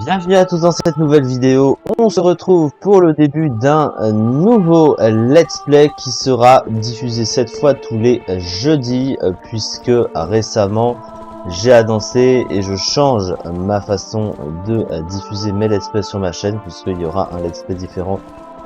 Bienvenue à tous dans cette nouvelle vidéo. On se retrouve pour le début d'un nouveau let's play qui sera diffusé cette fois tous les jeudis puisque récemment j'ai annoncé et je change ma façon de diffuser mes let's play sur ma chaîne puisqu'il y aura un let's play différent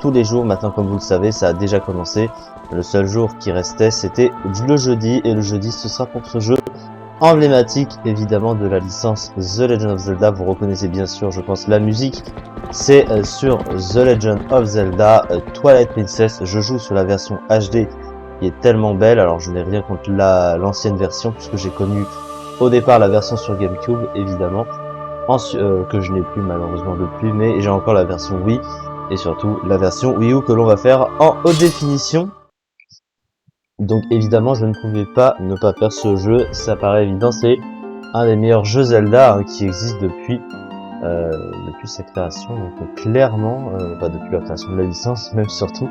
tous les jours. Maintenant, comme vous le savez, ça a déjà commencé. Le seul jour qui restait c'était le jeudi et le jeudi ce sera pour ce jeu emblématique évidemment de la licence The Legend of Zelda. Vous reconnaissez bien sûr, je pense, la musique. C'est sur The Legend of Zelda Twilight Princess. Je joue sur la version HD qui est tellement belle. Alors je n'ai rien contre l'ancienne version puisque j'ai connu au départ la version sur GameCube évidemment, que je n'ai plus malheureusement depuis, mais j'ai encore la version Wii et surtout la version Wii U que l'on va faire en haute définition. Donc évidemment je ne pouvais pas ne pas faire ce jeu, ça paraît évident, c'est un des meilleurs jeux Zelda qui existe depuis sa création, donc clairement, depuis la création de la licence même surtout,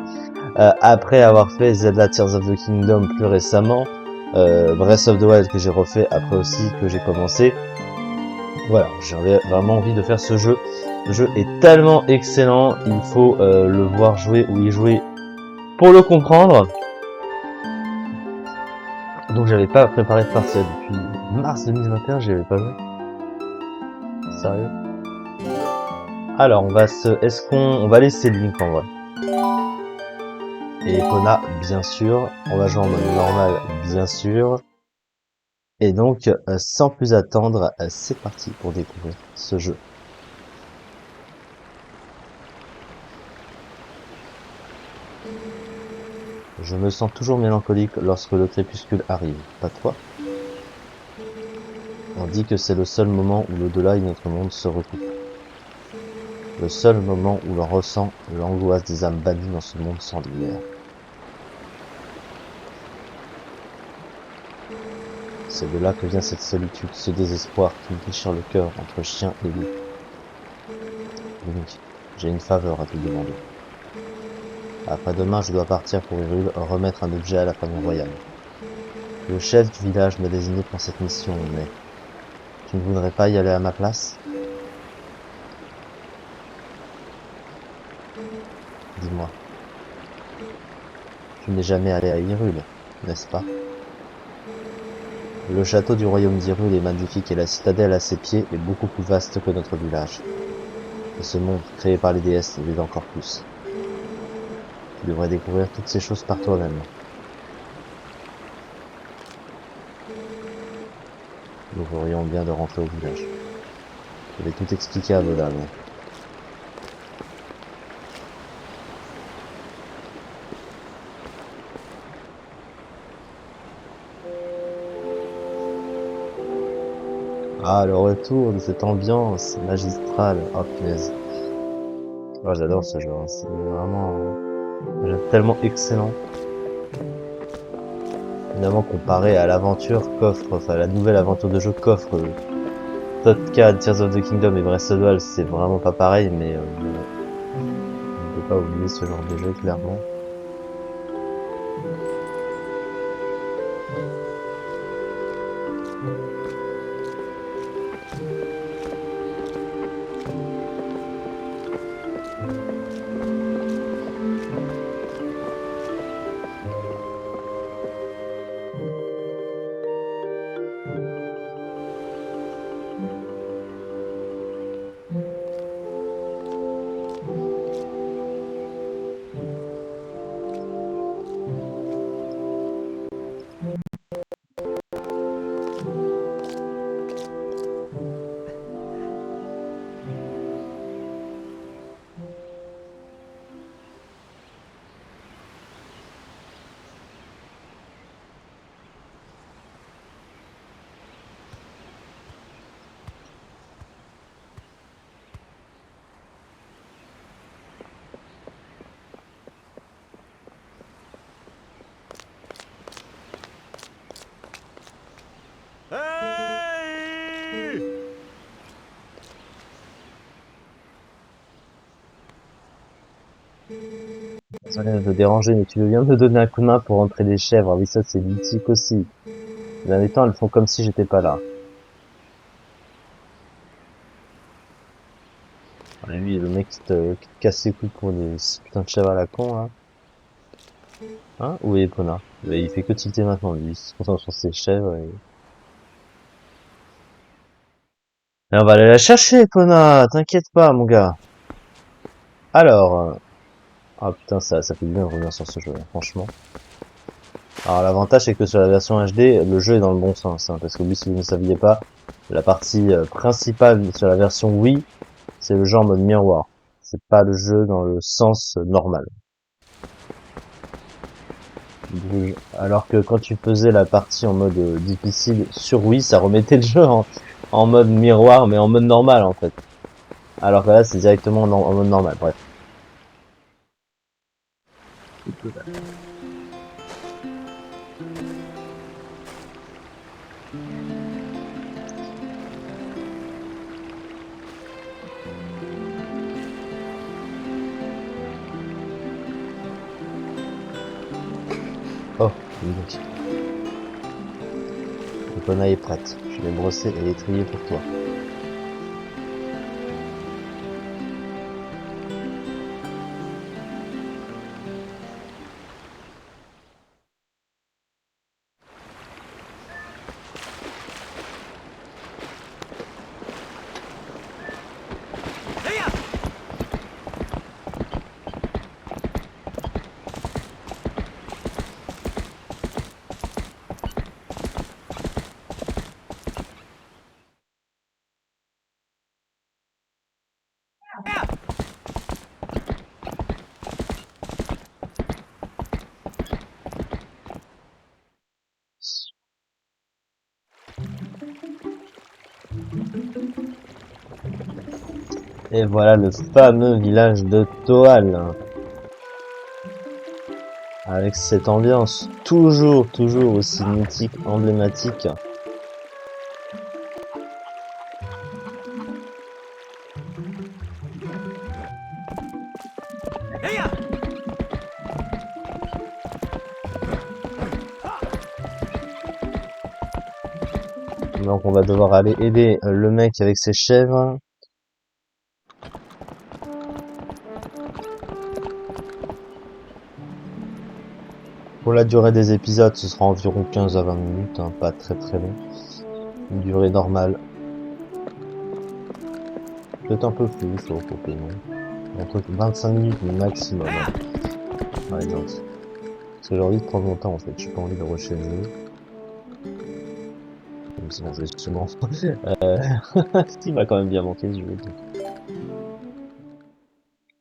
après avoir fait Zelda Tears of the Kingdom plus récemment, Breath of the Wild que j'ai refait après aussi que j'ai commencé, voilà, j'avais vraiment envie de faire ce jeu. Le jeu est tellement excellent, il faut le voir jouer ou y jouer pour le comprendre. Donc j'avais pas préparé de partie depuis mars 2021, j'y avais pas joué. Sérieux. Alors on va on va laisser Link en vrai. Et Epona bien sûr. On va jouer en mode normal bien sûr. Et donc sans plus attendre, c'est parti pour découvrir ce jeu. Je me sens toujours mélancolique lorsque le crépuscule arrive, pas toi? On dit que c'est le seul moment où l'au-delà et notre monde se recoupent. Le seul moment où l'on ressent l'angoisse des âmes bannies dans ce monde sans lumière. C'est de là que vient cette solitude, ce désespoir qui me déchire le cœur entre chien et loup. Link, j'ai une faveur à te demander. Après-demain, je dois partir pour Hyrule remettre un objet à la famille royale. Le chef du village m'a désigné pour cette mission, mais tu ne voudrais pas y aller à ma place? Dis-moi. Tu n'es jamais allé à Hyrule, n'est-ce pas? Le château du royaume d'Hyrule est magnifique et la citadelle à ses pieds est beaucoup plus vaste que notre village. Et ce monde, créé par les déesses, l'est encore plus. Tu devrais découvrir toutes ces choses par toi-même. Nous ferions bien de rentrer au village. Je vais tout expliquer à Vodal. Ah, le retour de cette ambiance magistrale. Oh punaise. Oh, j'adore ce jeu, hein. C'est vraiment un jeu tellement excellent. Évidemment, comparé à l'aventure qu'offre, enfin la nouvelle aventure de jeu qu'offre Totcad, Tears of the Kingdom et Breath of the Wild, c'est vraiment pas pareil, mais on ne peut pas oublier ce genre de jeu, clairement. Ça vient de te déranger, mais tu veux bien me donner un coup de main pour rentrer les chèvres? Ah oui, ça c'est mythique aussi. Ces derniers temps, elles font comme si j'étais pas là. Et lui, le mec qui te casse les couilles pour des putains de chèvres à la con, là. Hein? Où est Epona? Mais il fait que tilter maintenant, lui. Il se concentre sur ses chèvres et on va aller la chercher, Epona! T'inquiète pas, mon gars. Alors, ah putain, ça fait du bien de revenir sur ce jeu, là, franchement. Alors l'avantage c'est que sur la version HD, le jeu est dans le bon sens, hein, parce que oui, si vous ne saviez pas, la partie principale sur la version Wii, c'est le jeu en mode miroir. C'est pas le jeu dans le sens normal. Alors que quand tu faisais la partie en mode difficile sur Wii, ça remettait le jeu en mode miroir, mais en mode normal en fait. Alors que là, c'est directement en mode normal, bref. Oh, dis donc. Epona est prête. Je vais brosser et l'étrier pour toi. Et voilà le fameux village de Toal. Avec cette ambiance toujours aussi mythique, emblématique. Donc on va devoir aller aider le mec avec ses chèvres. Pour la durée des épisodes, ce sera environ 15 à 20 minutes, hein, pas très long. Une durée normale. Peut-être un peu plus, au Pokémon. Entre 25 minutes maximum, hein, par exemple. Parce que j'ai envie de prendre mon temps en fait, j'ai pas envie de rusher le jeu. Même si bon, je vais sûrement... il va quand même bien manquer ce jeu. Donc.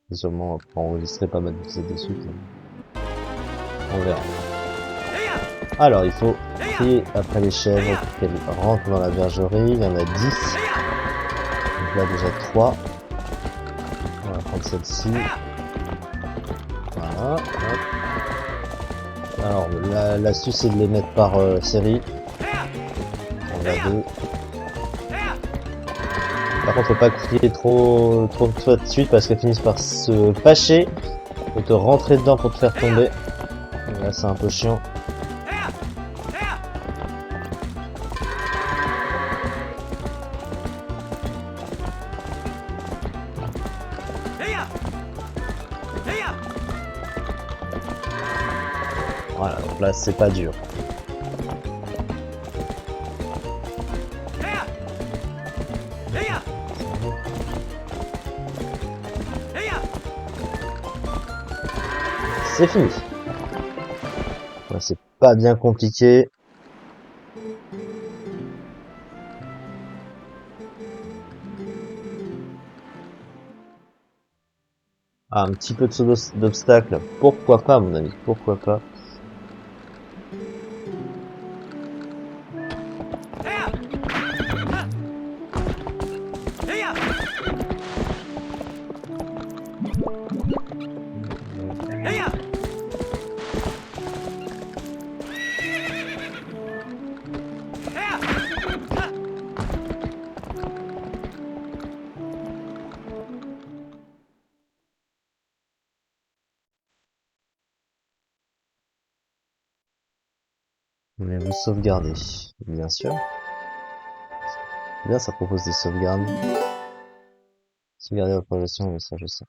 Je vais sûrement enregistrer pas mal d'épisodes dessus. On verra. Alors, il faut crier après les chèvres pour qu'elles rentrent dans la bergerie. Il y en a 10. Donc là, déjà 3. On va prendre celle-ci. Voilà. Hop. Alors, l'astuce, c'est de les mettre par série. On a 2. Par contre, faut pas crier trop de suite parce qu'elles finissent par se fâcher et te rentrer dedans pour te faire tomber. Et là, c'est un peu chiant. Voilà, donc là, c'est pas dur. C'est fini. Ouais, c'est pas bien compliqué. Ah, un petit peu de saut d'obstacle. Pourquoi pas, mon ami? Pourquoi pas? Mais vous sauvegardez, bien sûr. Bien, ça propose des sauvegardes. Sauvegarder la progression, mais ça je sais.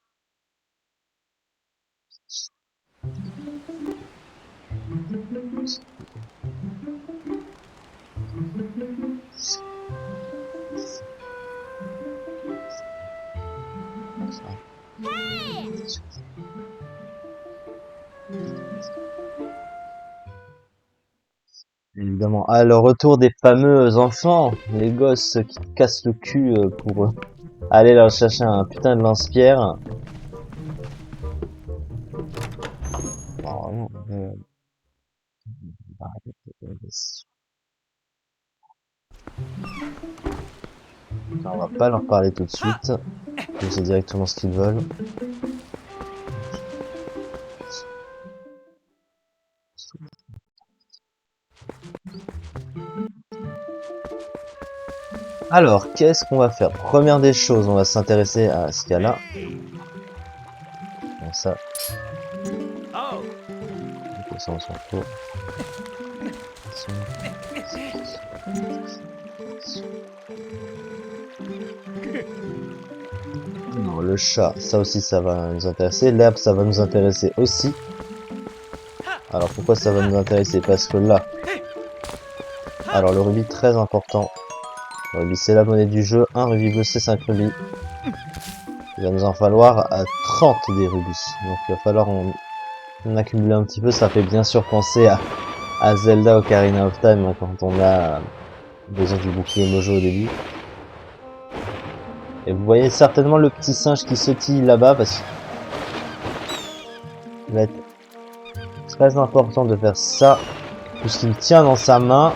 Évidemment. Ah, le retour des fameux enfants, les gosses qui cassent le cul pour aller leur chercher un putain de lance-pierre. Bon, vraiment, on va pas leur parler tout de suite. Je sais directement ce qu'ils veulent. Alors, qu'est-ce qu'on va faire? Première des choses, on va s'intéresser à ce cas-là. Bon, ça. Ok, ça, on s'en fout. Non, le chat, ça aussi, ça va nous intéresser. L'herbe, ça va nous intéresser aussi. Alors, pourquoi ça va nous intéresser? Parce que là... Alors, le rubis, très important. Le rubis, c'est la monnaie du jeu. Un rubis bleu, c'est 5 rubis. Il va nous en falloir à 30 des rubis. Donc, il va falloir en accumuler un petit peu. Ça fait bien sûr penser à Zelda Ocarina of Time, hein, quand on a besoin du bouclier Mojo au début. Et vous voyez certainement le petit singe qui sautille là-bas parce qu'il va être très important de faire ça puisqu'il tient dans sa main,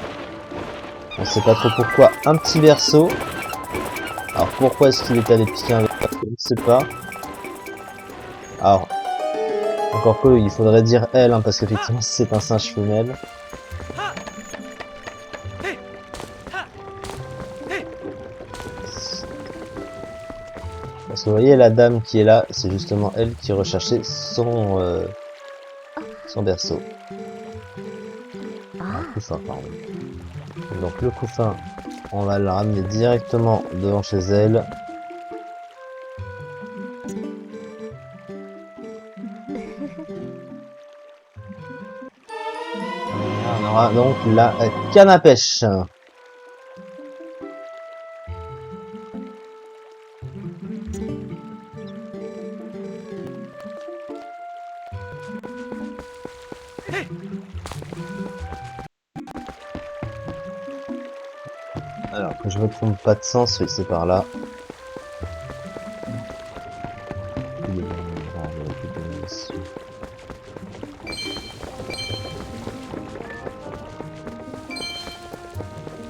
on sait pas trop pourquoi, un petit verso. Alors pourquoi est-ce qu'il est allé piquer un verso, je ne sais pas. Alors, encore que il faudrait dire elle, hein, parce qu'effectivement c'est un singe femelle. Parce que vous voyez la dame qui est là, c'est justement elle qui recherchait son berceau. Un couffin, pardon. Donc le couffin, on va le ramener directement devant chez elle. On aura donc la canne à pêche. Alors que je me trompe pas de sens, oui, c'est par là.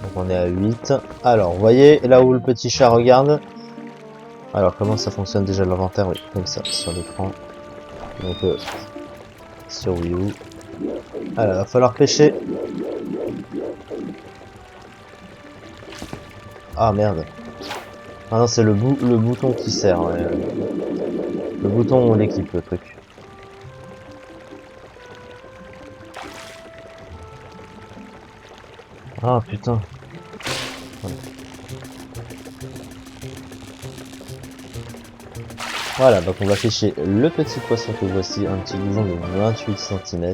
Donc on est à 8. Alors, vous voyez là où le petit chat regarde. Alors, comment ça fonctionne déjà l'inventaire? Oui, comme ça, sur l'écran. Donc, sur Wii U. Alors, va falloir pêcher. Ah, merde. Ah non, c'est le bouton qui sert. Ouais. Le bouton où on équipe le truc. Ah, putain. Voilà, donc on va pêcher le petit poisson que voici, un petit goujon de 28 cm.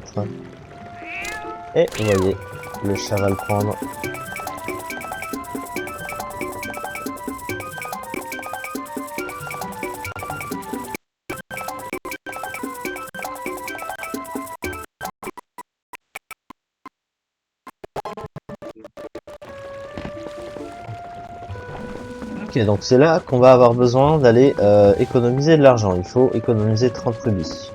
Et vous voyez, le chat va le prendre. Ok, donc c'est là qu'on va avoir besoin d'aller économiser de l'argent. Il faut économiser 30 rubis.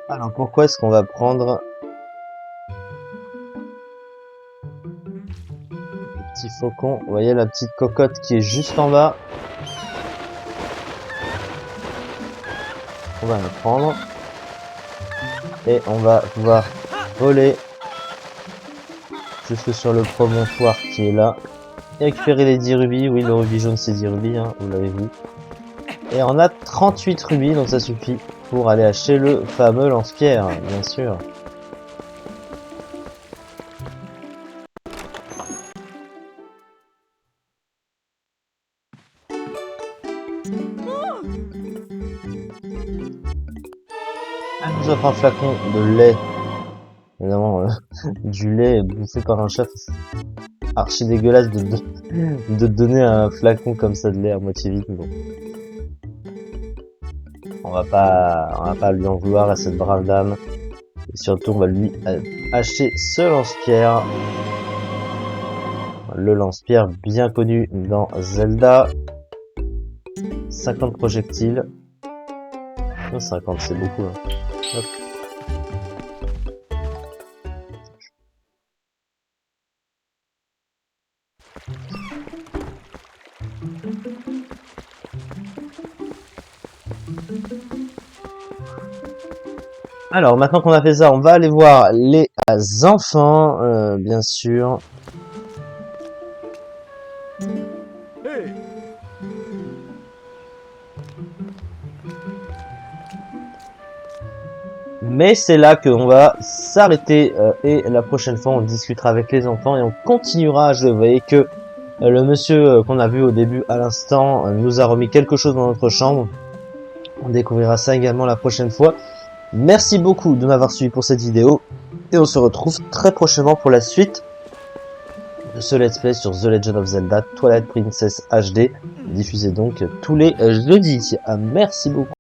Alors pourquoi est-ce qu'on va prendre le petit faucon? Vous voyez la petite cocotte qui est juste en bas. On va la prendre. Et on va pouvoir voler jusque sur le promontoire qui est là. Et récupérer les 10 rubis. Oui, le rubis jaune c'est 10 rubis, hein, vous l'avez vu. Et on a 38 rubis, donc ça suffit pour aller acheter le fameux lance-pierre, bien sûr. Elle nous offre un flacon de lait. Évidemment, du lait bouffé par un chat, c'est archi dégueulasse de donner un flacon comme ça de lait à moitié vide. Bon. On va pas lui en vouloir à cette brave dame. Et surtout, on va lui acheter ce lance-pierre. Le lance-pierre bien connu dans Zelda. 50 projectiles. 50, c'est beaucoup. Hein. Hop. Alors, maintenant qu'on a fait ça, on va aller voir les enfants, bien sûr. Mais c'est là qu'on va s'arrêter et la prochaine fois on discutera avec les enfants et on continuera à jouer. Vous voyez que le monsieur qu'on a vu au début à l'instant nous a remis quelque chose dans notre chambre. On découvrira ça également la prochaine fois. Merci beaucoup de m'avoir suivi pour cette vidéo et on se retrouve très prochainement pour la suite de ce let's play sur The Legend of Zelda Twilight Princess HD, diffusé donc tous les jeudis. Merci beaucoup.